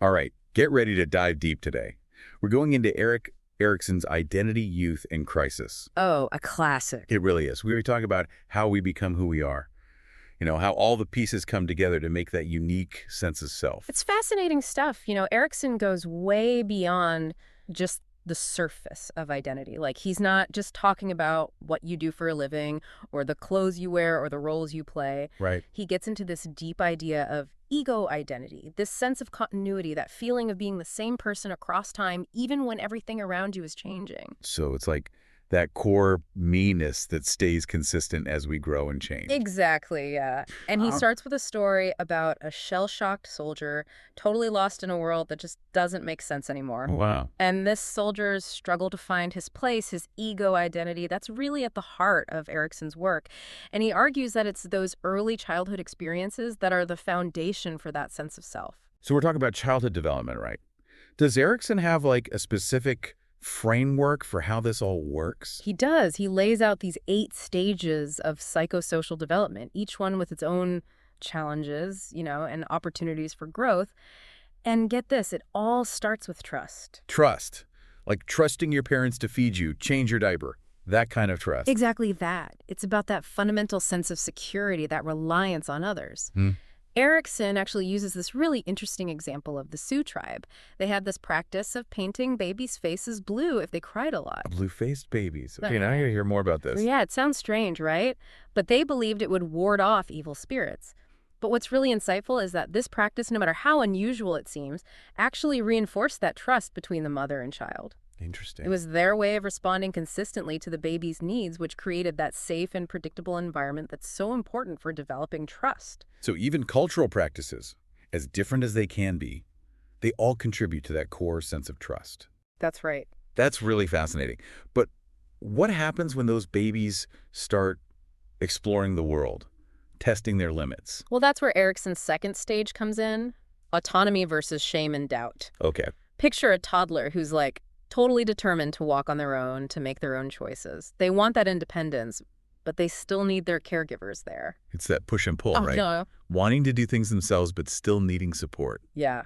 All right, get ready to dive deep today. We're going into Erik Erikson's Identity, Youth, and Crisis. Oh, a classic. It really is. We were talking about how we become who we are. How all the pieces come together to make that unique sense of self. It's fascinating stuff. Erikson goes way beyond just the surface of identity. Like, he's not just talking about what you do for a living or the clothes you wear or the roles you play. Right. He gets into this deep idea of ego identity, this sense of continuity, that feeling of being the same person across time, even when everything around you is changing. So it's like that core me-ness that stays consistent as we grow and change. Exactly, yeah. And he Uh, starts with a story about a shell-shocked soldier, totally lost in a world that just doesn't make sense anymore. wow. And this soldier's struggle to find his place, his ego identity, that's really at the heart of Erikson's work. And he argues that it's those early childhood experiences that are the foundation for that sense of self. So we're talking about childhood development, right? Does Erikson have like a specific framework for how this all works? He does. He lays out these 8 stages of psychosocial development, each one with its own challenges, and opportunities for growth. And get this, it all starts with trust. Trust. Like trusting your parents to feed you, change your diaper. That kind of trust. Exactly that. It's about that fundamental sense of security, that reliance on others. Hmm. Erikson actually uses this really interesting example of the Sioux tribe. They had this practice of painting babies' faces blue if they cried a lot. Blue-faced babies. Okay, now I gotta hear more about this. Yeah, it sounds strange, right? But they believed it would ward off evil spirits. But what's really insightful is that this practice, no matter how unusual it seems, actually reinforced that trust between the mother and child. Interesting. It was their way of responding consistently to the baby's needs, which created that safe and predictable environment that's so important for developing trust. So even cultural practices, as different as they can be, they all contribute to that core sense of trust. That's right. That's really fascinating. But what happens when those babies start exploring the world, testing their limits? Well, that's where Erikson's second stage comes in, autonomy versus shame and doubt. Okay. Picture a toddler who's like totally determined to walk on their own, to make their own choices. They want that independence, but they still need their caregivers there. It's that push and pull, Oh, right? no. Wanting to do things themselves, but still needing support. Yeah.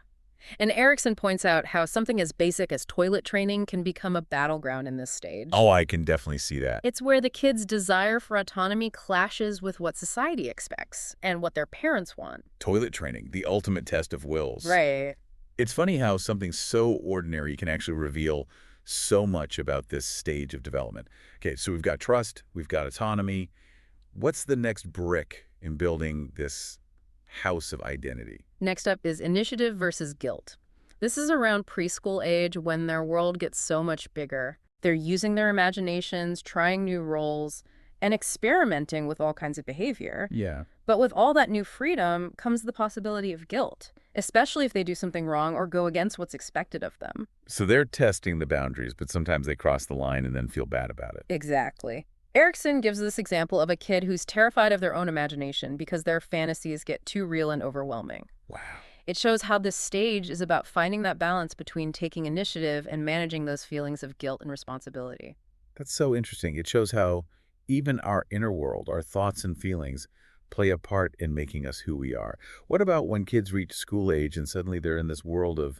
And Erikson points out how something as basic as toilet training can become a battleground in this stage. Oh, I can definitely see that. It's where the kids' desire for autonomy clashes with what society expects and what their parents want. Toilet training, the ultimate test of wills. Right. It's funny how something so ordinary can actually reveal so much about this stage of development. Okay, so we've got trust, we've got autonomy. What's the next brick in building this house of identity? Next up is initiative versus guilt. This is around preschool age when their world gets so much bigger. They're using their imaginations, trying new roles, and experimenting with all kinds of behavior. Yeah. But with all that new freedom comes the possibility of guilt, especially if they do something wrong or go against what's expected of them. So they're testing the boundaries, but sometimes they cross the line and then feel bad about it. Exactly. Erikson gives this example of a kid who's terrified of their own imagination because their fantasies get too real and overwhelming. Wow. It shows how this stage is about finding that balance between taking initiative and managing those feelings of guilt and responsibility. That's so interesting. It shows how even our inner world, our thoughts and feelings, play a part in making us who we are. What about when kids reach school age and suddenly they're in this world of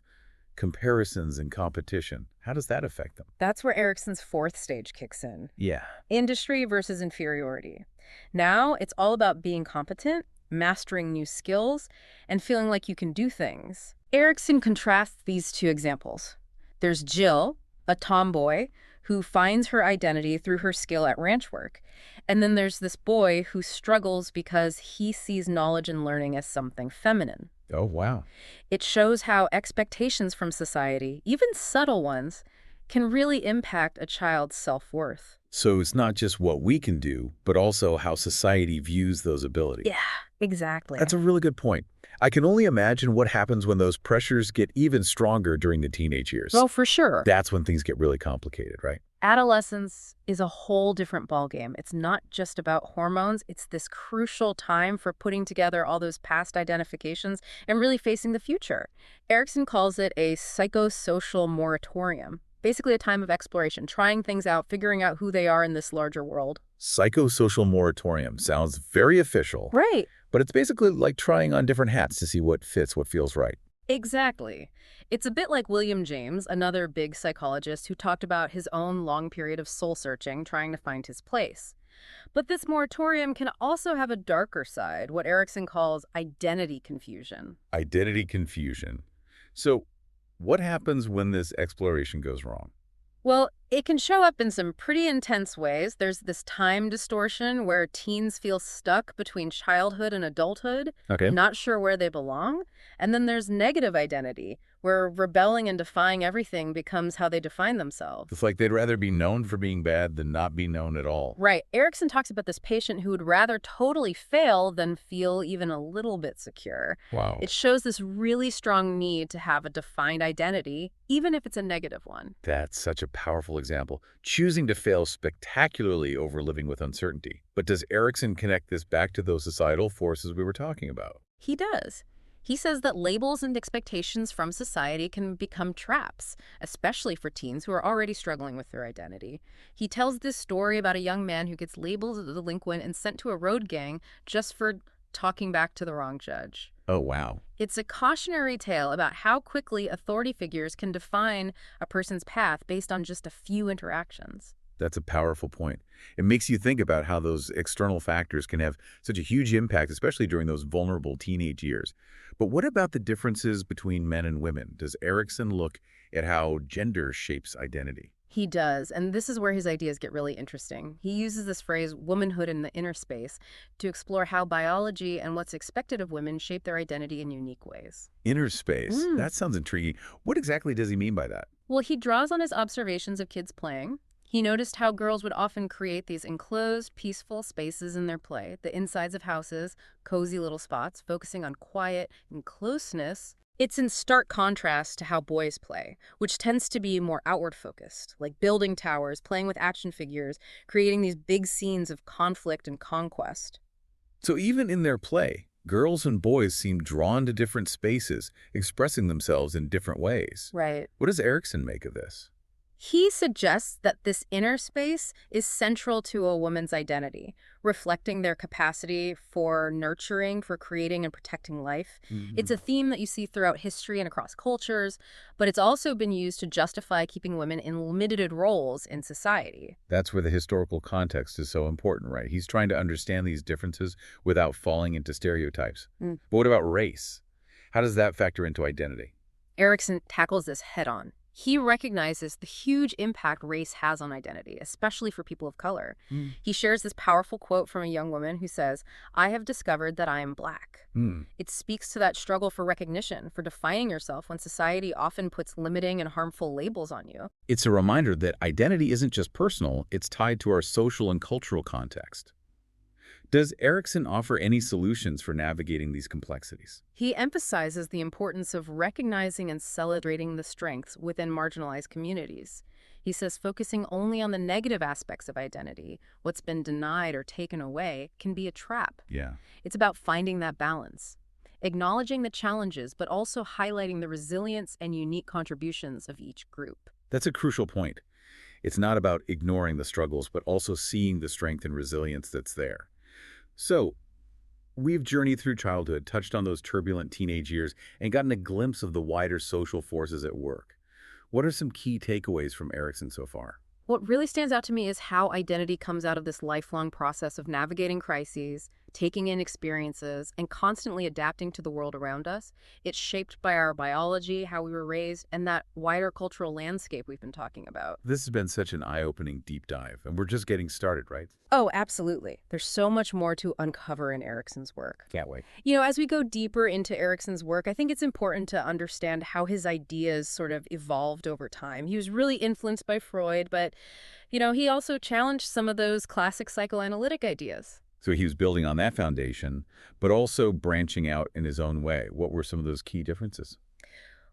comparisons and competition? How does that affect them? That's where Erikson's fourth stage kicks in. Yeah. Industry versus inferiority. Now it's all about being competent, mastering new skills, and feeling like you can do things. Erikson contrasts these two examples. There's Jill, a tomboy, who finds her identity through her skill at ranch work. And then there's this boy who struggles because he sees knowledge and learning as something feminine. Oh, wow. It shows how expectations from society, even subtle ones, can really impact a child's self-worth. So it's not just what we can do, but also how society views those abilities. Yeah, exactly. That's a really good point. I can only imagine what happens when those pressures get even stronger during the teenage years. Oh, for sure. That's when things get really complicated, right? Adolescence is a whole different ballgame. It's not just about hormones. It's this crucial time for putting together all those past identifications and really facing the future. Erikson calls it a psychosocial moratorium. Basically a time of exploration, trying things out, figuring out who they are in this larger world. Psychosocial moratorium sounds very official. Right. But it's basically like trying on different hats to see what fits, what feels right. Exactly. It's a bit like William James, another big psychologist who talked about his own long period of soul searching, trying to find his place. But this moratorium can also have a darker side, what Erickson calls identity confusion. Identity confusion. So, what happens when this exploration goes wrong? Well, it can show up in some pretty intense ways. There's this time distortion where teens feel stuck between childhood and adulthood, Okay. not sure where they belong. And then there's negative identity, where rebelling and defying everything becomes how they define It's themselves. like they'd rather be known for being bad than not be known at all. Right. Erickson talks about this patient who would rather totally fail than feel even a little bit secure. Wow. It shows this really strong need to have a defined identity, even if it's a negative one. That's such a powerful example. Choosing to fail spectacularly over living with uncertainty. But does Erickson connect this back to those societal forces we were talking about? He does. He says that labels and expectations from society can become traps, especially for teens who are already struggling with their identity. He tells this story about a young man who gets labeled as a delinquent and sent to a road gang just for talking back to the wrong judge. Oh, wow. It's a cautionary tale about how quickly authority figures can define a person's path based on just a few interactions. That's a powerful point. It makes you think about how those external factors can have such a huge impact, especially during those vulnerable teenage years. But what about the differences between men and women? Does Erickson look at how gender shapes identity? He does, and this is where his ideas get really interesting. He uses this phrase, womanhood in the inner space, to explore how biology and what's expected of women shape their identity in unique ways. Inner space. Mm. That sounds intriguing. What exactly does he mean by that? Well, he draws on his observations of kids playing. He noticed how girls would often create these enclosed, peaceful spaces in their play, the insides of houses, cozy little spots, focusing on quiet and closeness. It's in stark contrast to how boys play, which tends to be more outward focused, like building towers, playing with action figures, creating these big scenes of conflict and conquest. So even in their play, girls and boys seem drawn to different spaces, expressing themselves in different ways. Right. What does Erickson make of this? He suggests that this inner space is central to a woman's identity, reflecting their capacity for nurturing, for creating and protecting life. It's a theme that you see throughout history and across cultures, but it's also been used to justify keeping women in limited roles in society. That's where the historical context is so important, right? He's trying to understand these differences without falling into stereotypes. Mm. But what about race? How does that factor into identity? Erickson tackles this head on. He recognizes the huge impact race has on identity, especially for people of color. Mm. He shares this powerful quote from a young woman who says, "I have discovered that I am Black." Hmm. It speaks to that struggle for recognition, for defining yourself when society often puts limiting and harmful labels on you. It's a reminder that identity isn't just personal, it's tied to our social and cultural context. Does Erickson offer any solutions for navigating these complexities? He emphasizes the importance of recognizing and celebrating the strengths within marginalized communities. He says focusing only on the negative aspects of identity, what's been denied or taken away, can be a trap. Yeah. It's about finding that balance, acknowledging the challenges, but also highlighting the resilience and unique contributions of each group. That's a crucial point. It's not about ignoring the struggles, but also seeing the strength and resilience that's there. So, we've journeyed through childhood, touched on those turbulent teenage years, and gotten a glimpse of the wider social forces at work. What are some key takeaways from Erickson so far? What really stands out to me is how identity comes out of this lifelong process of navigating crises, taking in experiences, and constantly adapting to the world around us. It's shaped by our biology, how we were raised, and that wider cultural landscape we've been talking about. This has been such an eye-opening deep dive, and we're just getting started, right? Oh, absolutely. There's so much more to uncover in Erickson's work. Can't wait. As we go deeper into Erickson's work, I think it's important to understand how his ideas sort of evolved over time. He was really influenced by Freud, but, he also challenged some of those classic psychoanalytic ideas. So he was building on that foundation, but also branching out in his own way. What were some of those key differences?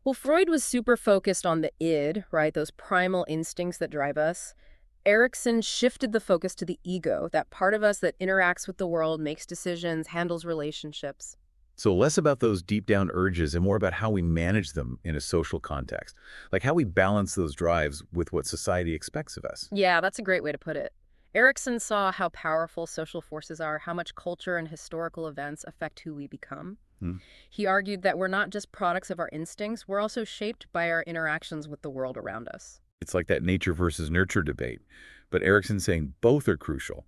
Well, Freud was super focused on the id, right? Those primal instincts that drive us. Erickson shifted the focus to the ego, that part of us that interacts with the world, makes decisions, handles relationships. So less about those deep down urges and more about how we manage them in a social context, like how we balance those drives with what society expects of us. Yeah, that's a great way to put it. Erickson saw how powerful social forces are, how much culture and historical events affect who we become. Hmm. He argued that we're not just products of our instincts, we're also shaped by our interactions with the world around us. It's like that nature versus nurture debate. But Erickson's saying both are crucial.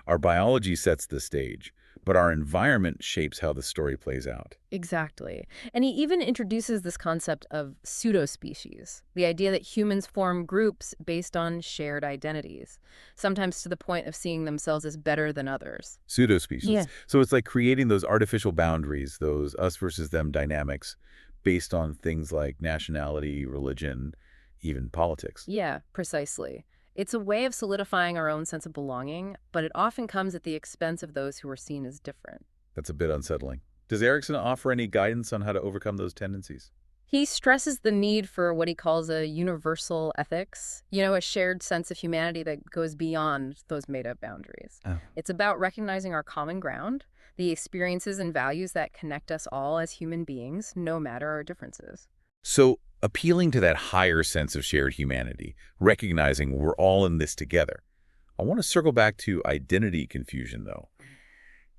Our biology sets the stage, but our environment shapes how the story plays out. Exactly. And he even introduces this concept of pseudospecies, the idea that humans form groups based on shared identities, sometimes to the point of seeing themselves as better than others. Pseudospecies. Yeah. So it's like creating those artificial boundaries, those us versus them dynamics, based on things like nationality, religion, even politics. Yeah, precisely. It's a way of solidifying our own sense of belonging, but it often comes at the expense of those who are seen as different. That's a bit unsettling. Does Erickson offer any guidance on how to overcome those tendencies? He stresses the need for what he calls a universal ethics, a shared sense of humanity that goes beyond those made-up boundaries. Oh. It's about recognizing our common ground, the experiences and values that connect us all as human beings, no matter our differences. So, appealing to that higher sense of shared humanity, recognizing we're all in this together. I want to circle back to identity confusion, though.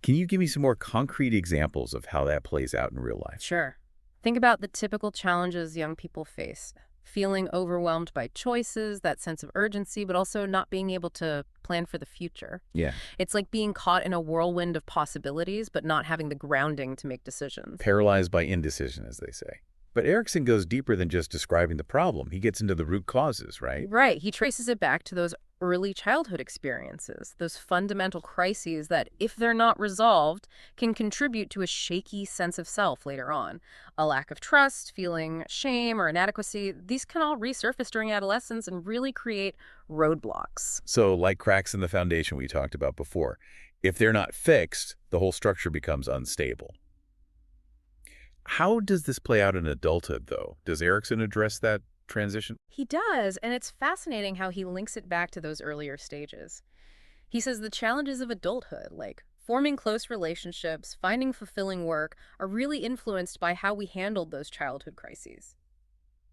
Can you give me some more concrete examples of how that plays out in real life? Sure. Think about the typical challenges young people face. Feeling overwhelmed by choices, that sense of urgency, but also not being able to plan for the future. Yeah. It's like being caught in a whirlwind of possibilities, but not having the grounding to make decisions. Paralyzed by indecision, as they say. But Erickson goes deeper than just describing the problem. He gets into the root causes, right? Right. He traces it back to those early childhood experiences, those fundamental crises that, if they're not resolved, can contribute to a shaky sense of self later on. A lack of trust, feeling shame or inadequacy, these can all resurface during adolescence and really create roadblocks. So, like cracks in the foundation we talked about before, if they're not fixed, the whole structure becomes unstable. How does this play out in adulthood, though? Does Erickson address that transition? He does, and it's fascinating how he links it back to those earlier stages. He says the challenges of adulthood, like forming close relationships, finding fulfilling work, are really influenced by how we handled those childhood crises.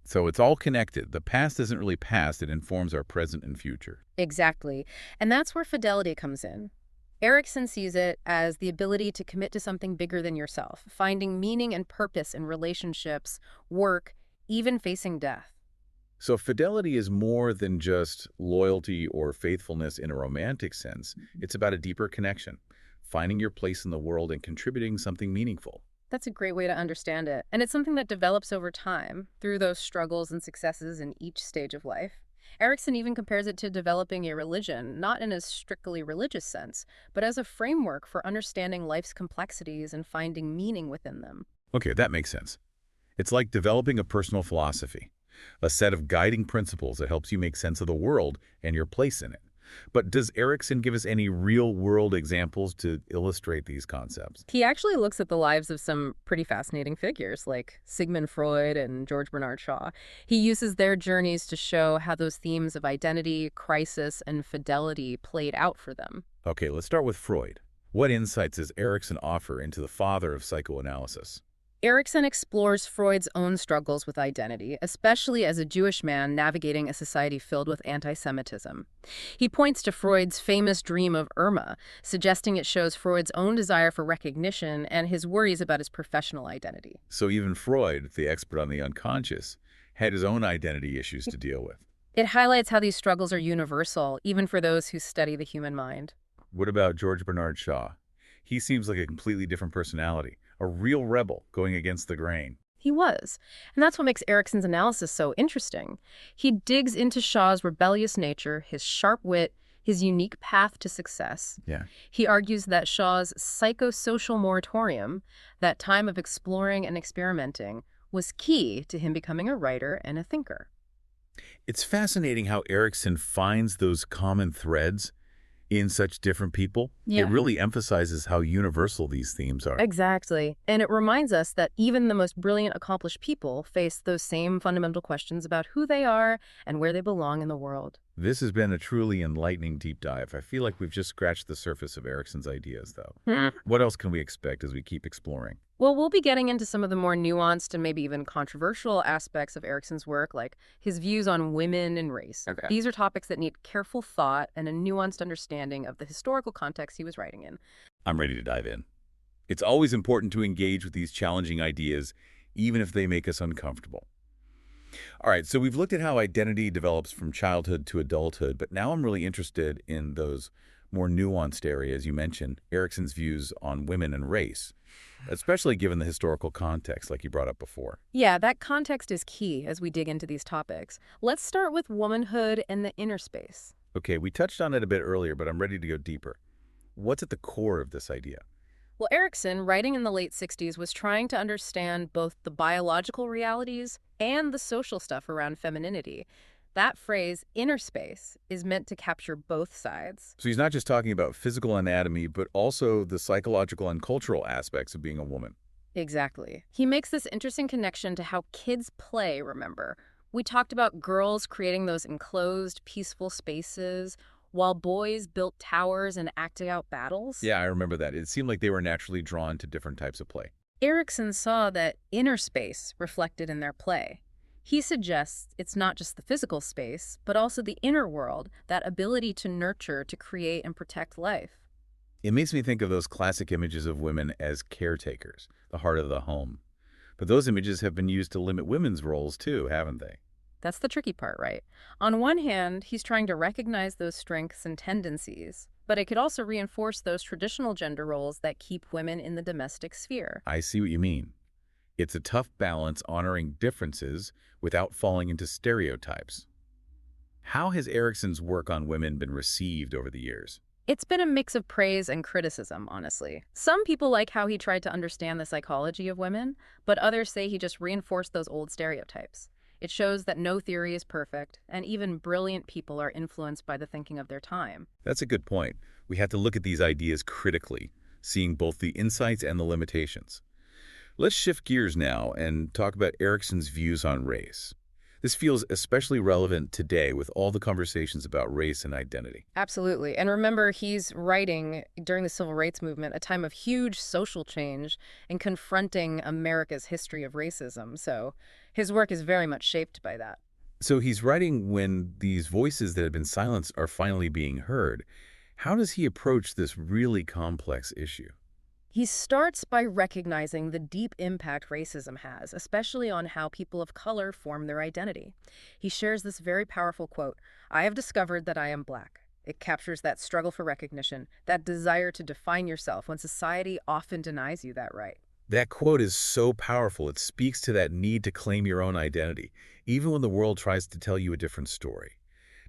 So it's all connected. The past isn't really past, it informs our present and future. Exactly. And that's where fidelity comes in. Erickson sees it as the ability to commit to something bigger than yourself, finding meaning and purpose in relationships, work, even facing death. So fidelity is more than just loyalty or faithfulness in a romantic sense. It's about a deeper connection, finding your place in the world and contributing something meaningful. That's a great way to understand it. And it's something that develops over time through those struggles and successes in each stage of life. Erickson even compares it to developing a religion, not in a strictly religious sense, but as a framework for understanding life's complexities and finding meaning within them. Okay, that makes sense. It's like developing a personal philosophy, a set of guiding principles that helps you make sense of the world and your place in it. But does Erickson give us any real-world examples to illustrate these concepts? He actually looks at the lives of some pretty fascinating figures like Sigmund Freud and George Bernard Shaw. He uses their journeys to show how those themes of identity, crisis, and fidelity played out for them. Okay, let's start with Freud. What insights does Erickson offer into the father of psychoanalysis? Erickson explores Freud's own struggles with identity, especially as a Jewish man navigating a society filled with anti-Semitism. He points to Freud's famous dream of Irma, suggesting it shows Freud's own desire for recognition and his worries about his professional identity. So even Freud, the expert on the unconscious, had his own identity issues to deal with. It highlights how these struggles are universal, even for those who study the human mind. What about George Bernard Shaw? He seems like a completely different personality, a real rebel going against the grain. He was. And that's what makes Erickson's analysis so interesting. He digs into Shaw's rebellious nature, his sharp wit, his unique path to success. Yeah. He argues that Shaw's psychosocial moratorium, that time of exploring and experimenting, was key to him becoming a writer and a thinker. It's fascinating how Erickson finds those common threads in such different people. Yeah. It really emphasizes how universal these themes are. Exactly. And it reminds us that even the most brilliant, accomplished people face those same fundamental questions about who they are and where they belong in the world. This has been a truly enlightening deep dive. I feel like we've just scratched the surface of Erickson's ideas, though. What else can we expect as we keep exploring? Well, we'll be getting into some of the more nuanced and maybe even controversial aspects of Erickson's work, like his views on women and race. Okay. These are topics that need careful thought and a nuanced understanding of the historical context he was writing in. I'm ready to dive in. It's always important to engage with these challenging ideas, even if they make us uncomfortable. All right, so we've looked at how identity develops from childhood to adulthood, but now I'm really interested in those more nuanced areas you mentioned, Erickson's views on women and race, especially given the historical context like you brought up before. Yeah, that context is key as we dig into these topics. Let's start with womanhood and the inner space. Okay, we touched on it a bit earlier, but I'm ready to go deeper. What's at the core of this idea? Well, Erickson, writing in the late 60s, was trying to understand both the biological realities and the social stuff around femininity. That phrase, inner space, is meant to capture both sides. So he's not just talking about physical anatomy, but also the psychological and cultural aspects of being a woman. Exactly. He makes this interesting connection to how kids play, remember. We talked about girls creating those enclosed, peaceful spaces, while boys built towers and acted out battles. Yeah, I remember that. It seemed like they were naturally drawn to different types of play. Erickson saw that inner space reflected in their play. He suggests it's not just the physical space, but also the inner world, that ability to nurture, to create, and protect life. It makes me think of those classic images of women as caretakers, the heart of the home. But those images have been used to limit women's roles too, haven't they? That's the tricky part, right? On one hand, he's trying to recognize those strengths and tendencies, but it could also reinforce those traditional gender roles that keep women in the domestic sphere. I see what you mean. It's a tough balance honoring differences without falling into stereotypes. How has Erickson's work on women been received over the years? It's been a mix of praise and criticism, honestly. Some people like how he tried to understand the psychology of women, but others say he just reinforced those old stereotypes. It shows that no theory is perfect, and even brilliant people are influenced by the thinking of their time. That's a good point. We have to look at these ideas critically, seeing both the insights and the limitations. Let's shift gears now and talk about Erickson's views on race. This feels especially relevant today with all the conversations about race and identity. Absolutely. And remember, he's writing during the Civil Rights Movement, a time of huge social change and confronting America's history of racism. So his work is very much shaped by that. So he's writing when these voices that have been silenced are finally being heard. How does he approach this really complex issue? He starts by recognizing the deep impact racism has, especially on how people of color form their identity. He shares this very powerful quote, "I have discovered that I am Black." It captures that struggle for recognition, that desire to define yourself when society often denies you that right. That quote is so powerful. It speaks to that need to claim your own identity, even when the world tries to tell you a different story.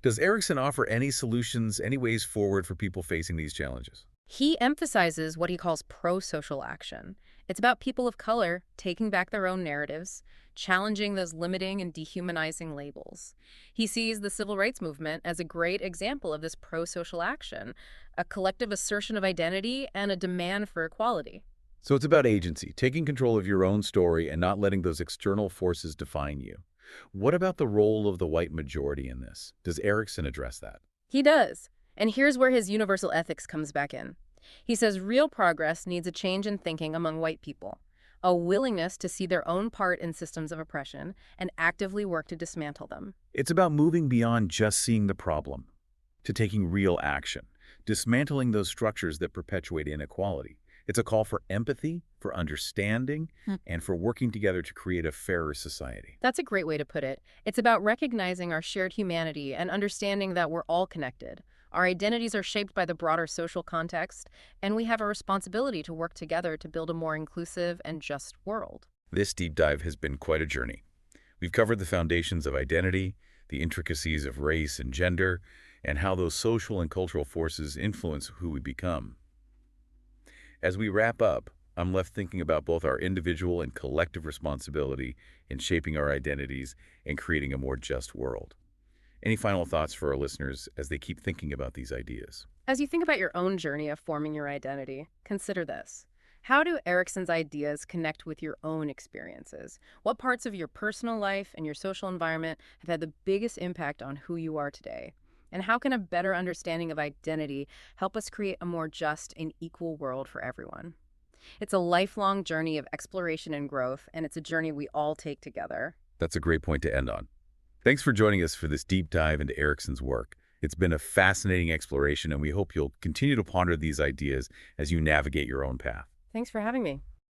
Does Erickson offer any solutions, any ways forward for people facing these challenges? He emphasizes what he calls pro-social action. It's about people of color taking back their own narratives, challenging those limiting and dehumanizing labels. He sees the civil rights movement as a great example of this pro-social action, a collective assertion of identity and a demand for equality. So it's about agency, taking control of your own story and not letting those external forces define you. What about the role of the white majority in this? Does Erickson address that? He does. And here's where his universal ethics comes back in. He says real progress needs a change in thinking among white people, a willingness to see their own part in systems of oppression and actively work to dismantle them. It's about moving beyond just seeing the problem to taking real action, dismantling those structures that perpetuate inequality. It's a call for empathy, for understanding, and for working together to create a fairer society. That's a great way to put it. It's about recognizing our shared humanity and understanding that we're all connected. Our identities are shaped by the broader social context, and we have a responsibility to work together to build a more inclusive and just world. This deep dive has been quite a journey. We've covered the foundations of identity, the intricacies of race and gender, and how those social and cultural forces influence who we become. As we wrap up, I'm left thinking about both our individual and collective responsibility in shaping our identities and creating a more just world. Any final thoughts for our listeners as they keep thinking about these ideas? As you think about your own journey of forming your identity, consider this. How do Erickson's ideas connect with your own experiences? What parts of your personal life and your social environment have had the biggest impact on who you are today? And how can a better understanding of identity help us create a more just and equal world for everyone? It's a lifelong journey of exploration and growth, and it's a journey we all take together. That's a great point to end on. Thanks for joining us for this deep dive into Erickson's work. It's been a fascinating exploration, and we hope you'll continue to ponder these ideas as you navigate your own path. Thanks for having me.